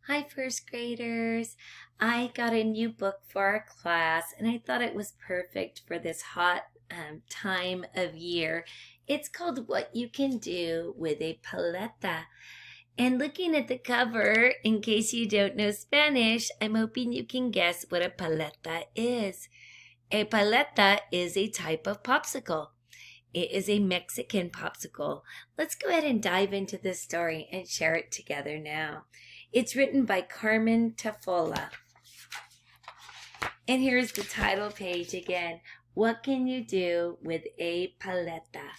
Hi, first graders. I got a new book for our class and I thought it was perfect for this hot time of year. It's called What You Can Do with a Paleta. And looking at the cover, in case you don't know Spanish, I'm hoping you can guess what a paleta is. A paleta is a type of popsicle. It is a Mexican popsicle. Let's go ahead and dive into this story and share it together now. It's written by Carmen Tafolla. And here's the title page again. What can you do with a paleta?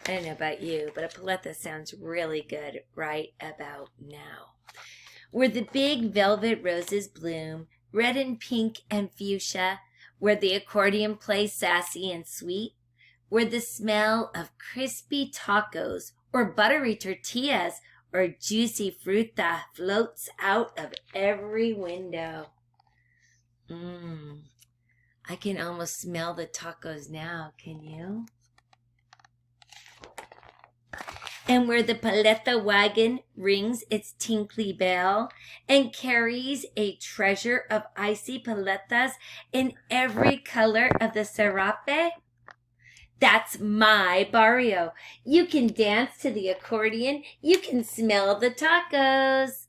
I don't know about you, but a paleta sounds really good right about now. Where the big velvet roses bloom, red and pink and fuchsia, where the accordion plays sassy and sweet, where the smell of crispy tacos or buttery tortillas or juicy fruta floats out of every window. I can almost smell the tacos now, can you? And where the paleta wagon rings its tinkly bell and carries a treasure of icy paletas in every color of the serape, that's my barrio. You can dance to the accordion. You can smell the tacos.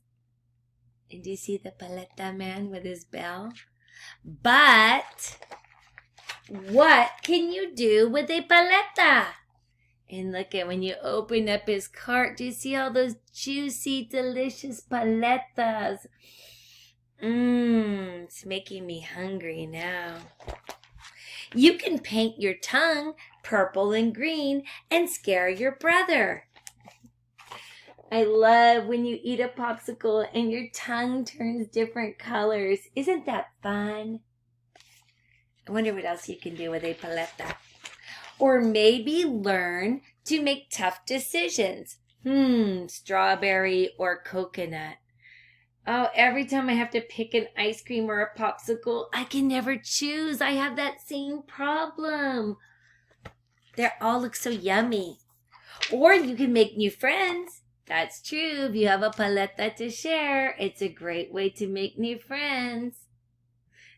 And do you see the paleta man with his bell? But what can you do with a paleta? And look at when you open up his cart, do you see all those juicy, delicious paletas? It's making me hungry now. You can paint your tongue purple and green and scare your brother. I love when you eat a popsicle and your tongue turns different colors. Isn't that fun? I wonder what else you can do with a paleta. Or maybe learn to make tough decisions. Strawberry or coconut. Oh, every time I have to pick an ice cream or a popsicle, I can never choose. I have that same problem. They all look so yummy. Or you can make new friends. That's true. If you have a paleta to share, it's a great way to make new friends.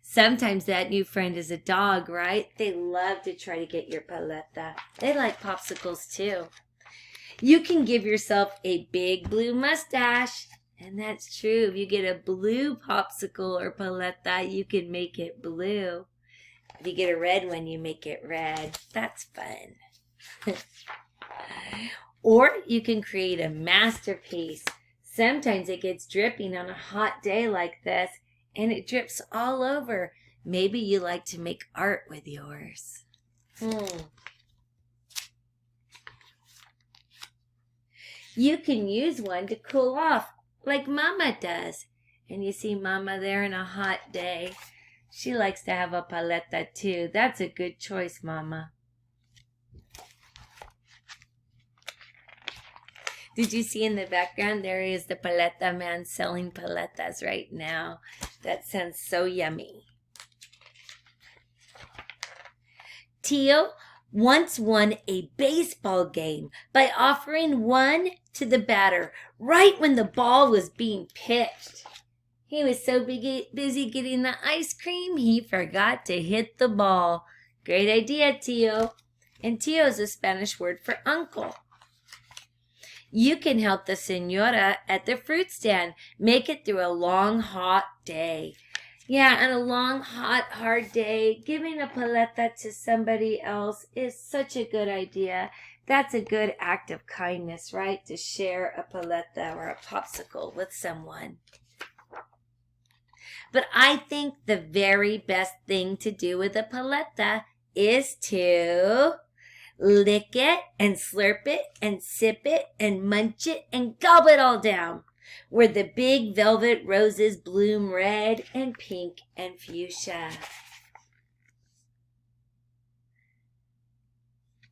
Sometimes that new friend is a dog, right? They love to try to get your paleta. They like popsicles too. You can give yourself a big blue mustache. And that's true. If you get a blue popsicle or paleta, you can make it blue. If you get a red one, you make it red. That's fun. Or you can create a masterpiece. Sometimes it gets dripping on a hot day like this. And it drips all over. Maybe you like to make art with yours. You can use one to cool off, like Mama does. And you see Mama there in a hot day. She likes to have a paleta too. That's a good choice, Mama. Did you see in the background, there is the paleta man selling paletas right now. That sounds so yummy. Tio once won a baseball game by offering one to the right when the ball was being pitched. He was so busy getting the ice cream, he forgot to hit the ball. Great idea, Tio. And Tio is a Spanish word for uncle. You can help the señora at the fruit stand make it through a long, hot day. Yeah, on a long, hot, hard day, giving a paleta to somebody else is such a good idea. That's a good act of kindness, right? To share a paleta or a popsicle with someone. But I think the very best thing to do with a paleta is to lick it and slurp it and sip it and munch it and gulp it all down. Where the big velvet roses bloom red and pink and fuchsia.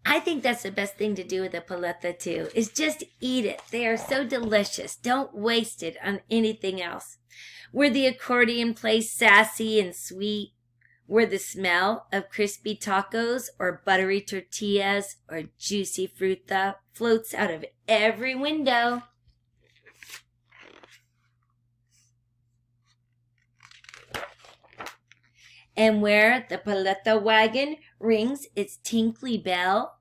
I think that's the best thing to do with a paleta too, is just eat it. They are so delicious. Don't waste it on anything else. Where the accordion plays sassy and sweet. where the smell of crispy tacos or buttery tortillas or juicy fruta floats out of every window. And where the paleta wagon rings its tinkly bell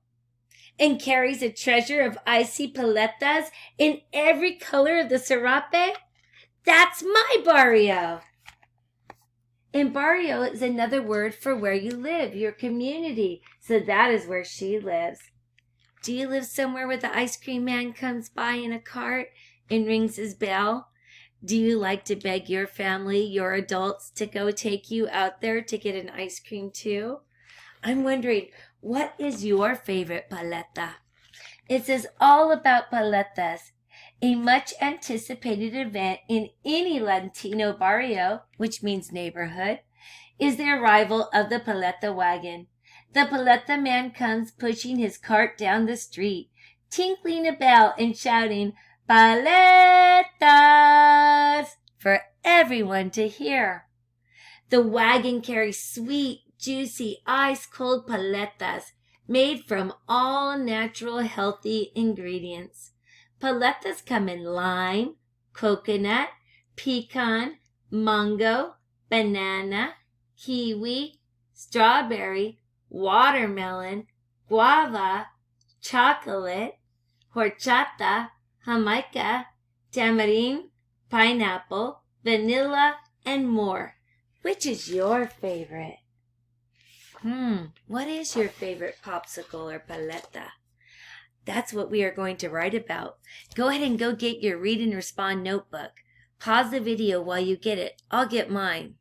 and carries a treasure of icy paletas in every color of the serape, that's my barrio. And barrio is another word for where you live, your community. So that is where she lives. Do you live somewhere where the ice cream man comes by in a cart and rings his bell? Do you like to beg your family, your adults, to go take you out there to get an ice cream too? I'm wondering, what is your favorite paleta? It says all about paletas, a much anticipated event in any Latino barrio, which means neighborhood, is the arrival of the paleta wagon. The paleta man comes pushing his cart down the street, tinkling a bell and shouting, "Paletas!" for everyone to hear. The wagon carries sweet, juicy, ice-cold paletas made from all natural, healthy ingredients. Paletas come in lime, coconut, pecan, mango, banana, kiwi, strawberry, watermelon, guava, chocolate, horchata, jamaica, tamarind, pineapple, vanilla, and more. Which is your favorite? What is your favorite popsicle or paleta? That's what we are going to write about. Go ahead and go get your Read and Respond notebook. Pause the video while you get it. I'll get mine.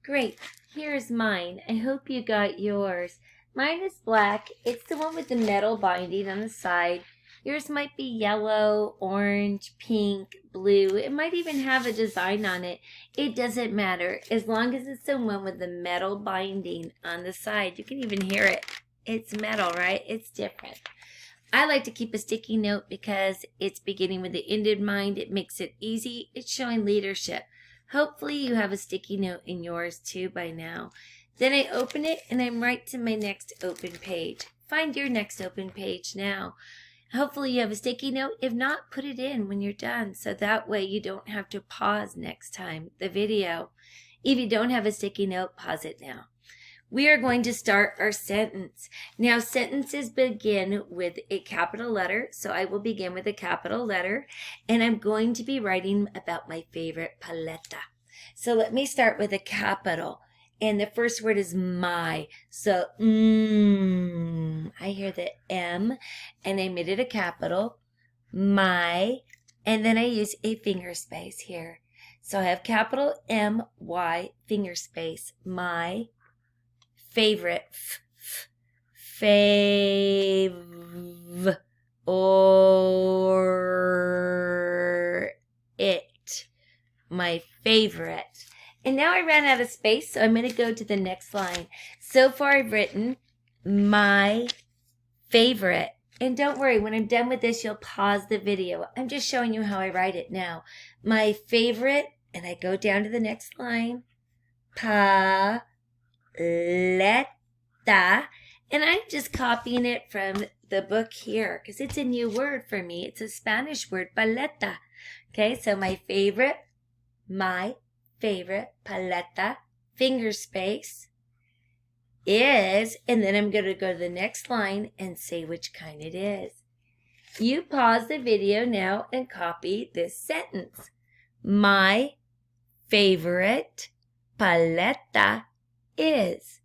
Great. Here's mine. I hope you got yours. Mine is black. It's the one with the metal binding on the side. Yours might be yellow, orange, pink, blue. It might even have a design on it. It doesn't matter. As long as it's the one with the metal binding on the side. You can even hear it. It's metal, right? It's different. I like to keep a sticky note because it's beginning with the end in mind. It makes it easy. It's showing leadership. Hopefully you have a sticky note in yours too by now. Then I open it and I'm right to my next open page. Find your next open page now. Hopefully you have a sticky note. If not, put it in when you're done. So that way you don't have to pause next time the video. If you don't have a sticky note, pause it now. We are going to start our sentence. Now, sentences begin with a capital letter, so I will begin with a capital letter, and I'm going to be writing about my favorite paleta. So let me start with a capital, and the first word is my. So, I hear the M, and I made it a capital, my, and then I use a finger space here. So I have capital M-Y, finger space, my favorite, or it, my favorite. And now I ran out of space, so I'm going to go to the next line. So far I've written my favorite. And don't worry, when I'm done with this, you'll pause the video. I'm just showing you how I write it now. My favorite, and I go down to the next line, paleta, and I'm just copying it from the book here because it's a new word for me. It's a Spanish word, paleta. Okay, so my favorite, paleta, finger space, is, and then I'm going to go to the next line and say which kind it is. You pause the video now and copy this sentence. My favorite paleta is.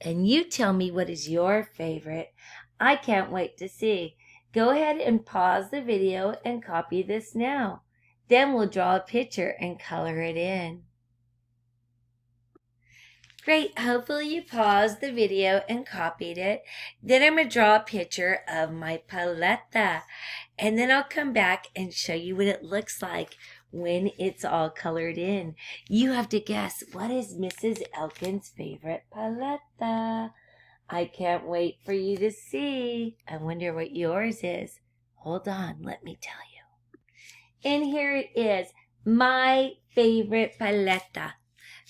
And you tell me what is your favorite. I can't wait to see. Go ahead and pause the video and copy this now. Then we'll draw a picture and color it in. Great, hopefully you paused the video and copied it. Then I'm going to draw a picture of my paleta. And then I'll come back and show you what it looks like when it's all colored in. You have to guess, what is Mrs. Elkin's favorite paleta? I can't wait for you to see. I wonder what yours is. Hold on, let me tell you. And here it is, my favorite paleta.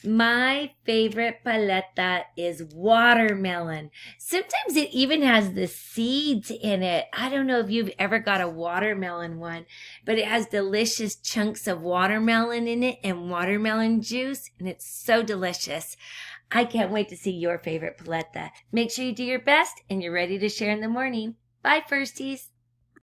My favorite paleta is watermelon. Sometimes it even has the seeds in it. I don't know if you've ever got a watermelon one, but it has delicious chunks of watermelon in it and watermelon juice, and it's so delicious. I can't wait to see your favorite paleta. Make sure you do your best and you're ready to share in the morning. Bye, Firsties.